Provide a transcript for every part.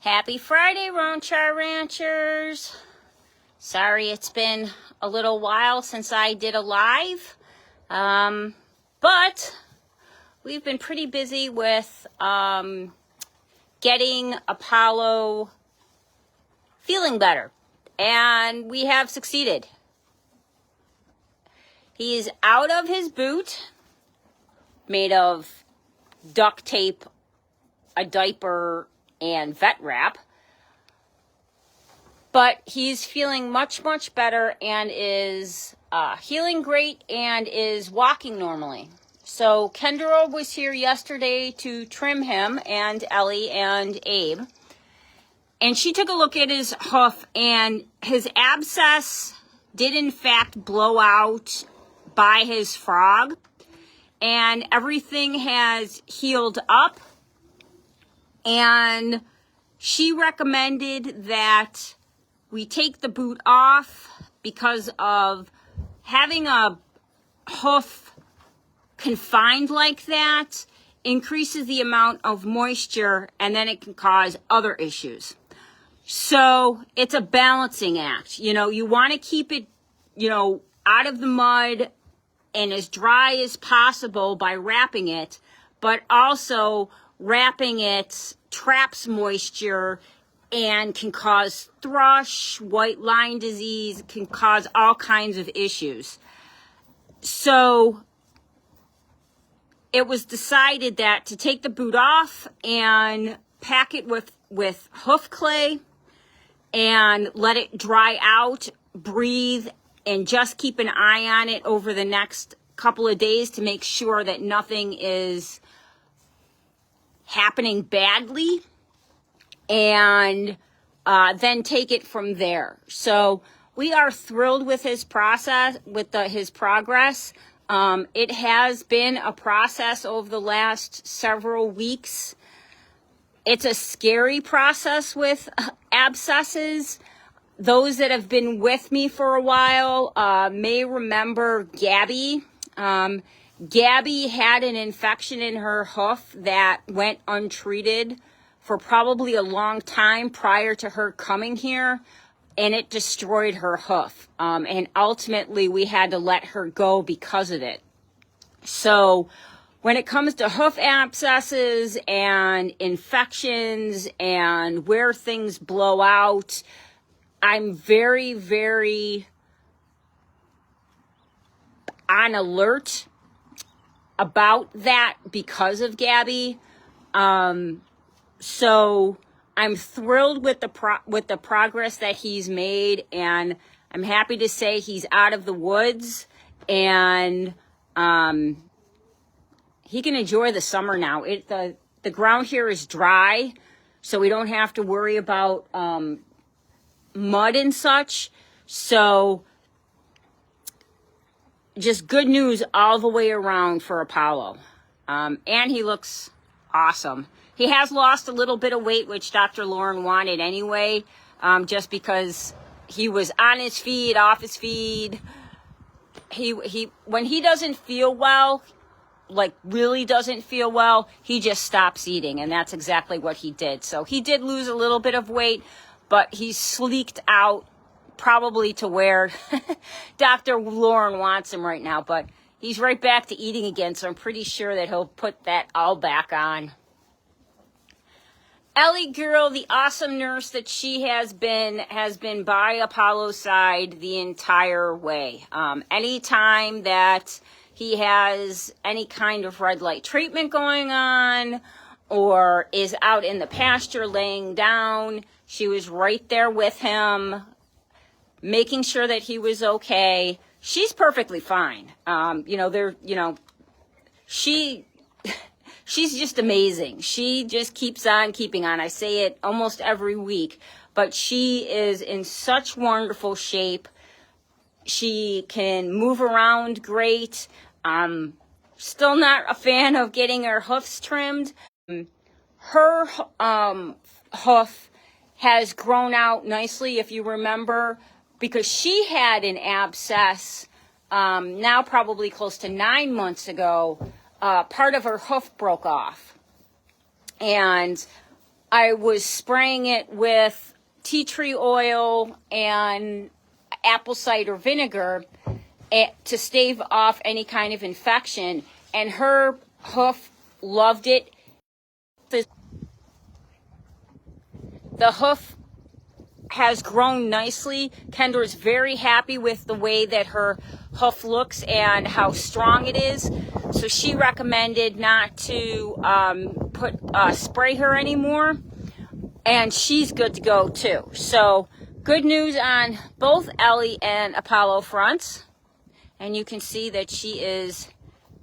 Happy Friday, Ronchar Ranchers. Sorry it's been a little while since I did a live, but we've been pretty busy with getting Apollo feeling better, and we have succeeded. He is out of his boot, made of duct tape, a diaper, and vet wrap, but he's feeling much better and is healing great and is walking normally. So Kendra was here yesterday to trim him, and Ellie and Abe, and she took a look at his hoof, and his abscess did in fact blow out by his frog, and everything has healed up. And she recommended that we take the boot off because of having a hoof confined like that increases the amount of moisture, and then it can cause other issues. So it's a balancing act. You know, you want to keep it, out of the mud and as dry as possible by wrapping it, but also wrapping it traps moisture and can cause thrush, white line disease, can cause all kinds of issues. So it was decided that to take the boot off and pack it with hoof clay and let it dry out, breathe, and just keep an eye on it over the next couple of days to make sure that nothing is happening badly, and then take it from there. So we are thrilled with his process, with his progress. It has been a process over the last several weeks. It's a scary process with abscesses. Those that have been with me for a while may remember Gabby. Gabby had an infection in her hoof that went untreated for probably a long time prior to her coming here, and it destroyed her hoof. And ultimately, we had to let her go because of it. So when it comes to hoof abscesses and infections and where things blow out, I'm very on alert about that because of Gabby. So I'm thrilled with the progress that he's made, and I'm happy to say he's out of the woods, and he can enjoy the summer now. The ground here is dry, so we don't have to worry about mud and such. So just good news all the way around for Apollo. And he looks awesome. He has lost a little bit of weight, which Dr. Lauren wanted anyway, just because he was on his feed, off his feed. He when he doesn't feel well, like really doesn't feel well, he just stops eating, and that's exactly what he did. So he did lose a little bit of weight, but he's sleeked out probably to where Dr. Lauren wants him right now, but he's right back to eating again, so I'm pretty sure that he'll put that all back on. Ellie girl, the awesome nurse that she has been by Apollo's side the entire way. Anytime that he has any kind of red light treatment going on or is out in the pasture laying down, she was right there with him, making sure that he was okay. She's perfectly fine. She's just amazing. She just keeps on keeping on. I say it almost every week, but she is in such wonderful shape. She can move around great. Still not a fan of getting her hoofs trimmed. Her hoof has grown out nicely, if you remember, because she had an abscess now probably close to 9 months ago. Part of her hoof broke off. And I was spraying it with tea tree oil and apple cider vinegar to stave off any kind of infection, and her hoof loved it. The hoof has grown nicely. Kendra's very happy with the way that her hoof looks and how strong it is. So she recommended not to spray her anymore. And she's good to go too. So good news on both Ellie and Apollo fronts. And you can see that she is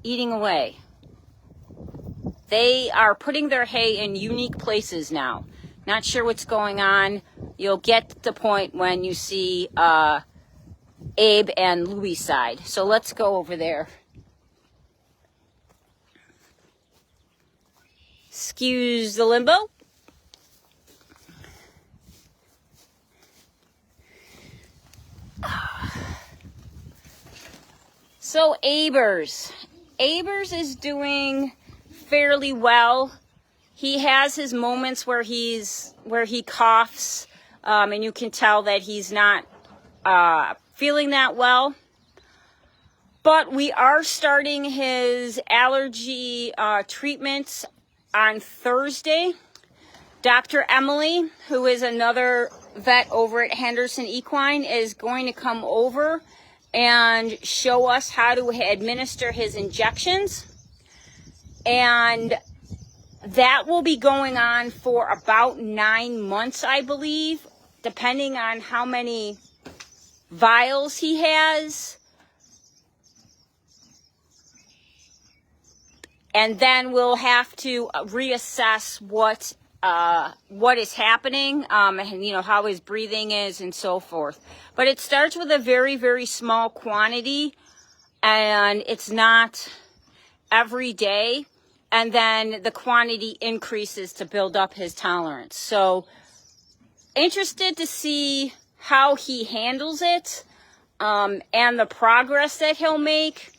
eating away. They are putting their hay in unique places now. Not sure what's going on. You'll get to the point when you see Abe and Louie's side. So let's go over there. Excuse the limbo. So Abers is doing fairly well. He has his moments where he coughs, and you can tell that he's not feeling that well. But we are starting his allergy treatments on Thursday. Dr. Emily, who is another vet over at Henderson Equine, is going to come over and show us how to administer his injections. And that will be going on for about 9 months, I believe, depending on how many vials he has. And then we'll have to reassess what is happening, and you know how his breathing is and so forth. But it starts with a very, very small quantity, and it's not every day. And then the quantity increases to build up his tolerance. So interested to see how he handles it, and the progress that he'll make.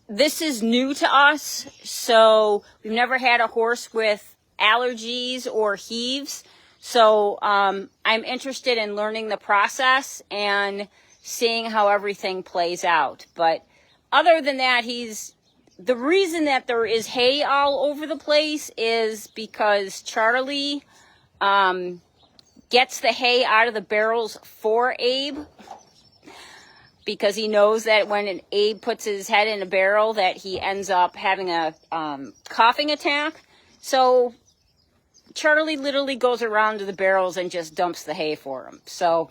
This is new to us, so we've never had a horse with allergies or heaves. So I'm interested in learning the process and seeing how everything plays out. But other than that, the reason that there is hay all over the place is because Charlie gets the hay out of the barrels for Abe, because he knows that when an Abe puts his head in a barrel that he ends up having a coughing attack. So Charlie literally goes around to the barrels and just dumps the hay for him. So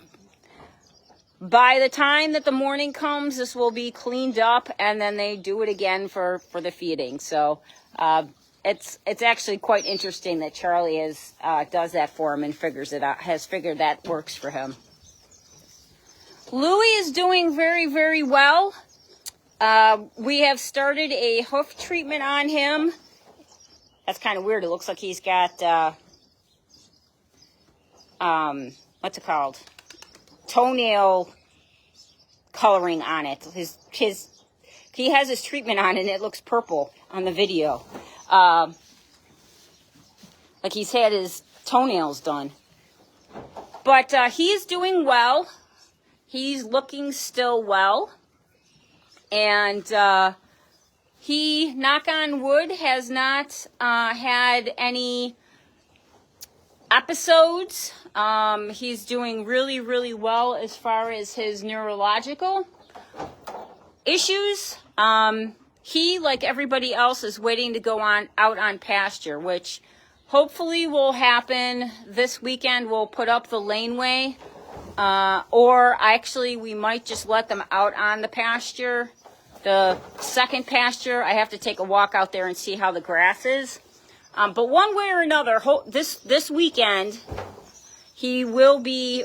by the time that the morning comes, this will be cleaned up, and then they do it again for the feeding. So it's actually quite interesting that Charlie does that for him and has figured that works for him. Louie is doing very, very well. We have started a hoof treatment on him. That's kind of weird. It looks like he's got, what's it called? Toenail coloring on it. He has his treatment on, and it looks purple on the video. Like he's had his toenails done. But he's doing well. He's looking still well. And he, knock on wood, has not had any episodes. He's doing really, really well as far as his neurological issues. He, like everybody else, is waiting to go out on pasture, which hopefully will happen this weekend. We'll put up the laneway. Or actually, we might just let them out on the pasture. The second pasture, I have to take a walk out there and see how the grass is. But one way or another, this weekend, they will be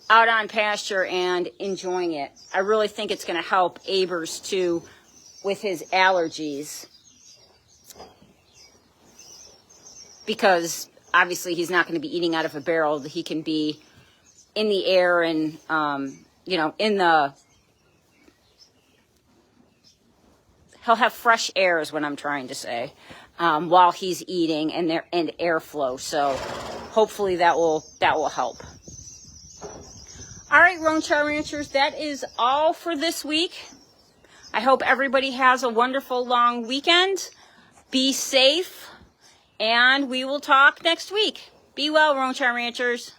out on pasture and enjoying it. I really think it's going to help Abers too with his allergies, because obviously he's not going to be eating out of a barrel. He can be in the air and, he'll have fresh air is what I'm trying to say. while he's eating and airflow. So hopefully that will help. All right, Roan-Cha Ranchers, that is all for this week. I hope everybody has a wonderful long weekend. Be safe, and we will talk next week. Be well, Roan-Cha Ranchers.